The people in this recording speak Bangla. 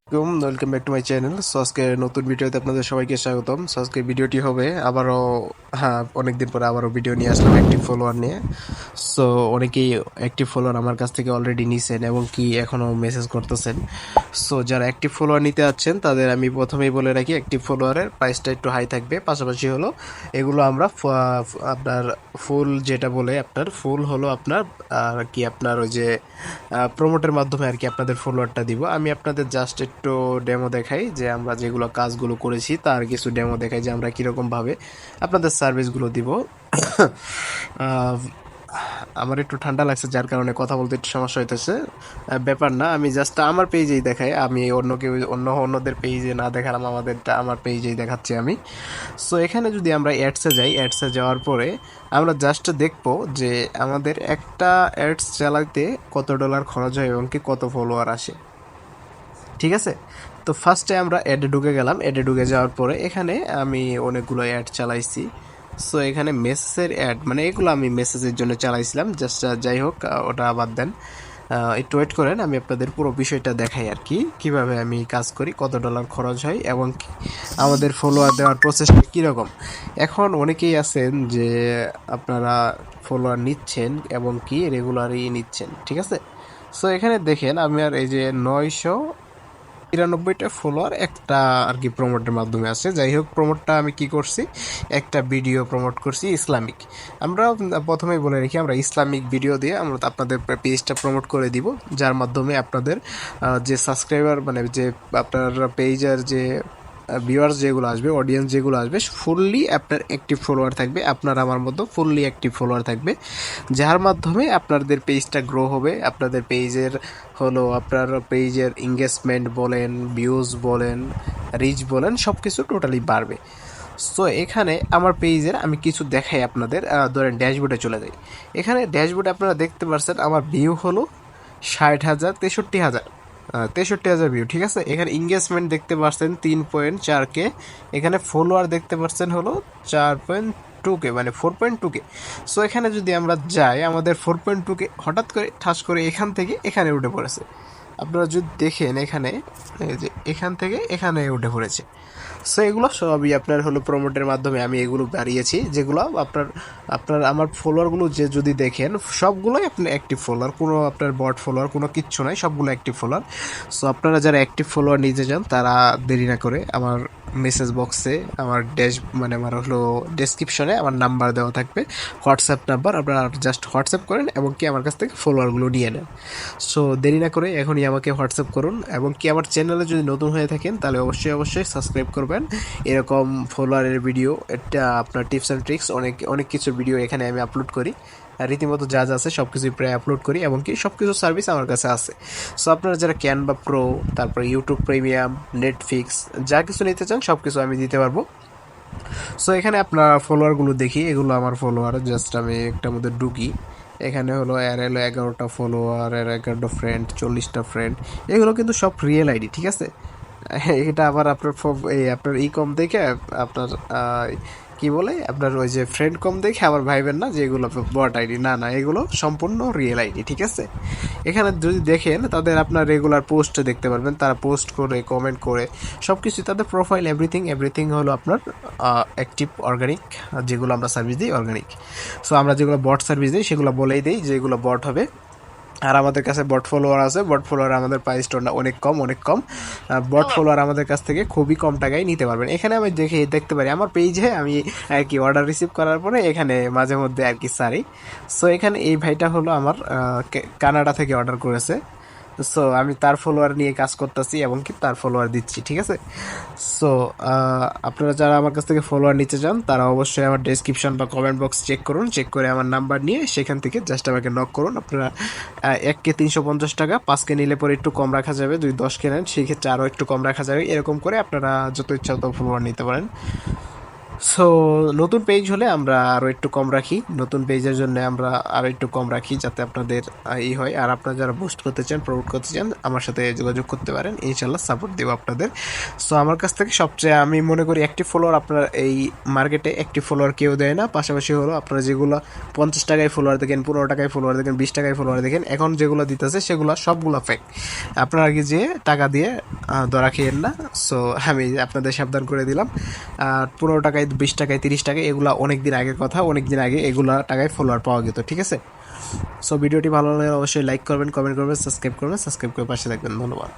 Welcome back to my channel. So আজকে নতুন ভিডিওতে আপনাদের সবাইকে স্বাগতম। সো আজকে ভিডিওটি হবে আবারও, হ্যাঁ, অনেকদিন পরে আবারও ভিডিও নিয়ে আসলাম অ্যাক্টিভ ফলোয়ার নিয়ে। সো অনেকেই অ্যাক্টিভ ফলোয়ার আমার কাছ থেকে অলরেডি নিছেন এবং কি এখনও মেসেজ করতেছেন। সো যারা অ্যাক্টিভ ফলোয়ার নিতে যাচ্ছেন তাদের আমি প্রথমেই বলে রাখি, অ্যাক্টিভ ফলোয়ারের প্রাইসটা একটু হাই থাকবে। পাশাপাশি হলো এগুলো আমরা আপনার ফুল যেটা বলে, আপনার ফুল হলো আপনার আর কি আপনার ওই যে প্রমোটের মাধ্যমে আর কি আপনাদের ফলোয়ারটা দিব। আমি আপনাদের জাস্ট একটু ডেমো দেখাই যে আমরা যেগুলো কাজগুলো করেছি তার কিছু ডেমো দেখাই যে আমরা কীরকমভাবে আপনাদের সার্ভিসগুলো দিব। আহ, আমার একটু ঠান্ডা লাগছে যার কারণে কথা বলতে একটু সমস্যা হইতেছে। ব্যাপার না, আমি জাস্ট আমার পেজেই দেখাই, আমি অন্যদের পেজে না দেখালাম, আমার পেজেই দেখাচ্ছি আমি। সো এখানে যদি আমরা অ্যাডসে যাই, অ্যাডসে যাওয়ার পরে আমরা জাস্ট দেখবো যে আমাদের একটা অ্যাডস চালাইতে কত ডলার খরচ হয় এবং কি কত ফলোয়ার আসে। ঠিক আছে, তো ফার্স্টে আমরা অ্যাডে ঢুকে গেলাম। অ্যাডে ঢুকে যাওয়ার পরে এখানে আমি অনেকগুলো অ্যাড চালাইছি। সো এখানে মেসেজের অ্যাড, মানে এগুলো আমি মেসেজের জন্য চালাইছিলাম জাস্ট। যাই হোক, ওটা বাদ দেন, একটু ওয়েট করেন, আমি আপনাদের পুরো বিষয়টা দেখাই আর কি, কীভাবে আমি কাজ করি, কত ডলার খরচ হয় এবং আমাদের ফলোয়ার দেওয়ার প্রসেসটা কীরকম। এখন অনেকেই আছেন যে আপনারা ফলোয়ার নিচ্ছেন এবং কি রেগুলারই নিচ্ছেন, ঠিক আছে। সো এখানে দেখেন আমি আর এই যে 993টা ফলোয়ার একটা আর কি প্রমোটের মাধ্যমে আছে। যাই হোক, প্রমোটটা আমি কি করছি, একটা ভিডিও প্রমোট করছি ইসলামিক। আমরা প্রথমেই বলে রাখি, আমরা ইসলামিক ভিডিও দিয়ে আমরা আপনাদের পেজটা প্রমোট করে দিব, যার মাধ্যমে আপনাদের যে সাবস্ক্রাইবার, মানে যে আপনার পেজের যে ভিউয়ার্স যেগুলো আসবে, অডিয়েন্স যেগুলো আসবে, ফুললি আপনার অ্যাক্টিভ ফলোয়ার থাকবে, আপনার আমার মতো ফুললি অ্যাক্টিভ ফলোয়ার থাকবে, যার মাধ্যমে আপনাদের পেজটা গ্রো হবে। আপনাদের পেজের হলো আপনার পেজের এঙ্গেজমেন্ট বলেন, ভিউজ বলেন, রিচ বলেন, সব কিছু টোটালি বাড়বে। সো এখানে আমার পেজের আমি কিছু দেখাই আপনাদের। ধরেন ড্যাশবোর্ডে চলে যাই। এখানে ড্যাশবোর্ডে আপনারা দেখতে পাচ্ছেন আমার ভিউ হলো 60,000, 63,000, 63,000 ভিউ, ঠিক আছে। এখানে এঙ্গেজমেন্ট দেখতে পাচ্ছেন 3.4K। এখানে ফলোয়ার দেখতে পাচ্ছেন হলো 4.2K, মানে 4.2K। সো এখানে যদি আমরা যাই, আমাদের 4.2K হঠাৎ করে ঠাস করে এখান থেকে এখানে উঠে পড়েছে। আপনারা যদি দেখেন এখানে, এই যে এখান থেকে এখানে উঠে পড়েছে। সো এগুলো সবই আপনার হলো প্রমোটের মাধ্যমে আমি এগুলো বাড়িয়েছি, যেগুলো আপনার আপনার আমার ফলোয়ারগুলো যে যদি দেখেন সবগুলোই আপনার অ্যাক্টিভ ফলোয়ার, কোনো আপনার বট ফলোয়ার কোনো কিচ্ছু নাই, সবগুলো অ্যাক্টিভ ফলোয়ার। সো আপনারা যারা অ্যাক্টিভ ফলোয়ার নিতে চান তারা দেরি না করে আমার মেসেজ বক্সে, আমার মানে আমার হলো ডেসক্রিপশনে আমার নাম্বার দেওয়া থাকবে, হোয়াটসঅ্যাপ নাম্বার, আপনারা জাস্ট হোয়াটসঅ্যাপ করেন এবং কি আমার কাছ থেকে ফলোয়ারগুলো নিয়ে নেন। সো দেরি না করে এখনই আমাকে হোয়াটসঅ্যাপ করুন এবং কি আমার চ্যানেলে যদি নতুন হয়ে থাকেন তাহলে অবশ্যই সাবস্ক্রাইব করবেন। এরকম ফলোয়ারের ভিডিও, এটা আপনার টিপস অ্যান্ড ট্রিক্স, অনেক অনেক কিছু ভিডিও এখানে আমি আপলোড করি। আর রীতিমতো যা যা আছে সব কিছুই প্রায় আপলোড করি এবং কি সব কিছু সার্ভিস আমার কাছে আছে। সো আপনারা যারা ক্যানভা প্রো, তারপর ইউটিউব প্রিমিয়াম, নেটফ্লিক্স, যা কিছু নিতে চান সব কিছু আমি দিতে পারবো। সো এখানে আপনার ফলোয়ারগুলো দেখি, এগুলো আমার ফলোয়ার, জাস্ট আমি একটা মধ্যে ঢুকি। এখানে হলো এর হলো 11টা ফলোয়ার, এর 11টা ফ্রেন্ড, 40টা ফ্রেন্ড, এগুলো কিন্তু সব রিয়েল আইডি, ঠিক আছে। এটা আবার আপনার আপনার কম দেখে আপনার কি বলে আপনার ওই যে ফ্রেন্ড কম দেখে আবার ভাইবেন না যে এগুলো বট আইডি, না না, এগুলো সম্পূর্ণ রিয়েল আইডি, ঠিক আছে। এখানে যদি দেখেন তাদের আপনার রেগুলার পোস্ট দেখতে পারবেন, তারা পোস্ট করে কমেন্ট করে সব কিছু, তাদের প্রোফাইল এভরিথিং হলো আপনার অ্যাক্টিভ অর্গানিক, যেগুলো আমরা সার্ভিস দিই অর্গানিক। সো আমরা যেগুলো বট সার্ভিস দিই সেগুলো বলেই দিই যে এগুলো বট হবে। আর আমাদের কাছে বট ফলোয়ার আছে, বট ফলোয়ার আমাদের প্রাইসটা অনেক কম, অনেক কম। বট ফলোয়ার আমাদের কাছ থেকে খুবই কম টাকায় নিতে পারবেন। এখানে আমি দেখতে পারি আমার পেজে আমি আর কি অর্ডার রিসিভ করার পরে এখানে মাঝে মধ্যে আর কি সারি। সো এখানে এই ভাইটা হলো আমার কানাডা থেকে অর্ডার করেছে। সো আমি তার ফলোয়ার নিয়ে কাজ করতেছি এবং কি তার ফলোয়ার দিচ্ছি, ঠিক আছে। সো আপনারা যারা আমার কাছ থেকে ফলোয়ার নিতে চান তারা অবশ্যই আমার ডেসক্রিপশন বা কমেন্ট বক্স চেক করুন, চেক করে আমার নাম্বার নিয়ে সেখান থেকে জাস্ট আমাকে নক করুন। আপনারা 1K 350 টাকা, 5K নিলে পরে একটু কম রাখা যাবে, 10K নেন সেই ক্ষেত্রে আরও একটু কম রাখা যাবে, এরকম করে আপনারা যত ইচ্ছা তত ফলোয়ার নিতে পারেন। সো নতুন পেজ হলে আমরা আরও একটু কম রাখি, নতুন পেজের জন্য আমরা আরও একটু কম রাখি যাতে আপনাদের ই হয়। আর আপনারা যারা বুস্ট করতে চান, প্রমোট করতে চান, আমার সাথে যোগাযোগ করতে পারেন, ইনশাল্লাহ সাপোর্ট দেবো আপনাদের। সো আমার কাছ থেকে সবচেয়ে আমি মনে করি অ্যাক্টিভ ফলোয়ার আপনার এই মার্কেটে অ্যাক্টিভ ফলোয়ার কেউ দেয় না। পাশাপাশি হলো আপনারা যেগুলো 50 টাকায় ফলোয়ার দেখেন, 15 টাকায় ফলোয়ার দেখেন, 20 টাকায় ফলোয়ার দেখেন, এখন যেগুলো দিতেছে সেগুলো সবগুলো ফেক। আপনারা আগে যে টাকা দিয়ে ধরা খেয়েন না। সো আমি আপনাদের সাবধান করে দিলাম। আর 15 টাকায়, 20 টাকায়, 30 টাকায় এগুলো অনেক দিন আগের কথা, অনেক দিন আগে এগুলা টাকায় ফলোয়ার পাওয়া যেত, ঠিক আছে? সো ভিডিওটি ভালো লাগলে অবশ্যই লাইক করবেন, কমেন্ট করবেন, সাবস্ক্রাইব করবেন, সাবস্ক্রাইব করে পাশে থাকবেন। ধন্যবাদ।